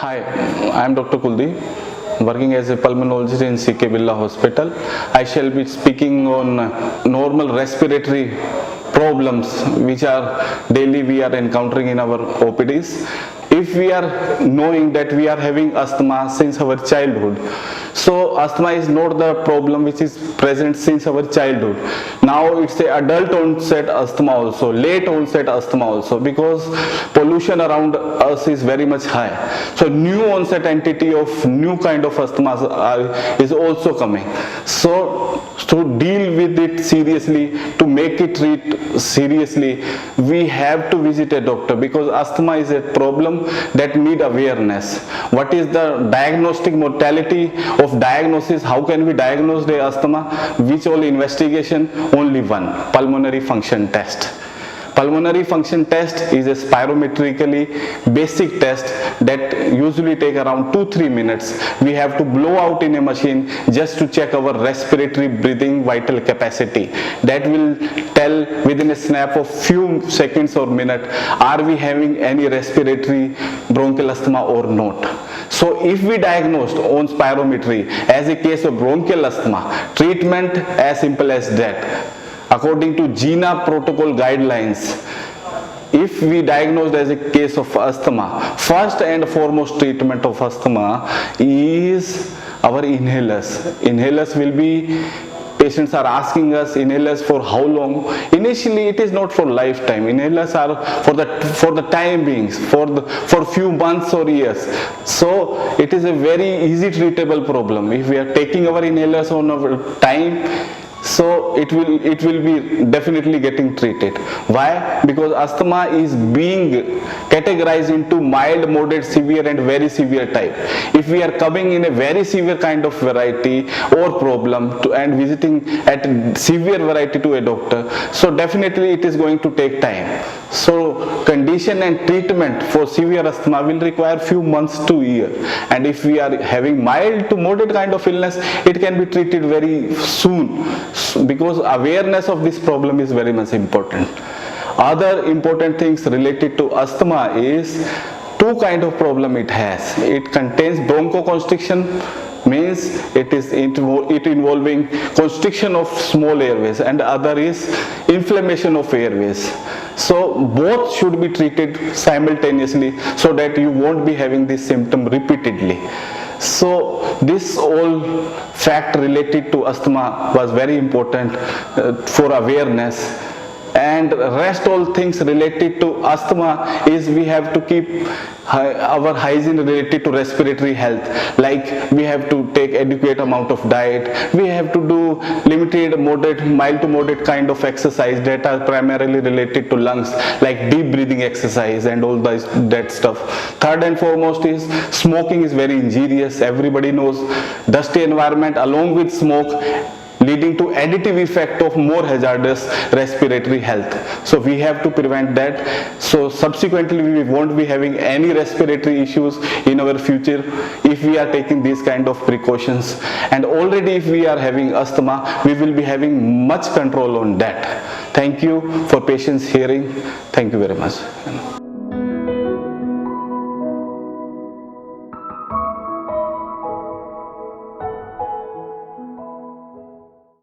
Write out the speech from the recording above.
Hi, I am Dr. Kuldeep, working as a pulmonologist in CK Birla Hospital. I shall be speaking on normal respiratory problems which are daily we are encountering in our OPDs. If we are knowing that we are having asthma since our childhood, so asthma is not the problem which is present since our childhood. Now it's a adult onset asthma also, late onset asthma also, because pollution around us is very much high. So new onset entity of new kind of asthma is also coming. So to deal with it seriously, to make it treat seriously, we have to visit a doctor, because asthma is a problem that need awareness. What is the diagnostic modality of diagnosis? How can we diagnose the asthma? Which all investigation? Only one: pulmonary function test. Pulmonary function test is a spirometrically basic test that usually take around 2-3 minutes. We have to blow out in a machine just to check our respiratory breathing vital capacity. That will tell within a snap of few seconds or minute, are we having any respiratory bronchial asthma or not. So if we diagnosed on spirometry as a case of bronchial asthma, treatment as simple as that. According to GINA protocol guidelines, if we diagnosed as a case of asthma, first and foremost treatment of asthma is our inhalers. Inhalers will be, patients are asking us, inhalers for how long? Initially it is not for lifetime. Inhalers are for the time being, for few months or years. So it is a very easy treatable problem. If we are taking our inhalers on our time, so it will be definitely getting treated. Why? Because asthma is being categorized into mild, moderate, severe and very severe type. If we are coming in a very severe kind of variety or problem and visiting at severe variety to a doctor, so definitely it is going to take time. So condition and treatment for severe asthma will require few months to a year, and if we are having mild to moderate kind of illness, it can be treated very soon, because awareness of this problem is very much important. Other important things related to asthma is two kind of problem it has. It contains bronchoconstriction, means it involving constriction of small airways, and other is inflammation of airways. So both should be treated simultaneously so that you won't be having this symptom repeatedly. So this all fact related to asthma was very important for awareness. And rest all things related to asthma is we have to keep our hygiene related to respiratory health, like we have to take adequate amount of diet, we have to do limited moderate, mild to moderate kind of exercise that are primarily related to lungs, like deep breathing exercise and all that stuff. Third and foremost is smoking is very injurious. Everybody knows dusty environment along with smoke leading to additive effect of more hazardous respiratory health. So we have to prevent that. So subsequently we won't be having any respiratory issues in our future if we are taking these kind of precautions. And already if we are having asthma, we will be having much control on that. Thank you for patience hearing. Thank you very much.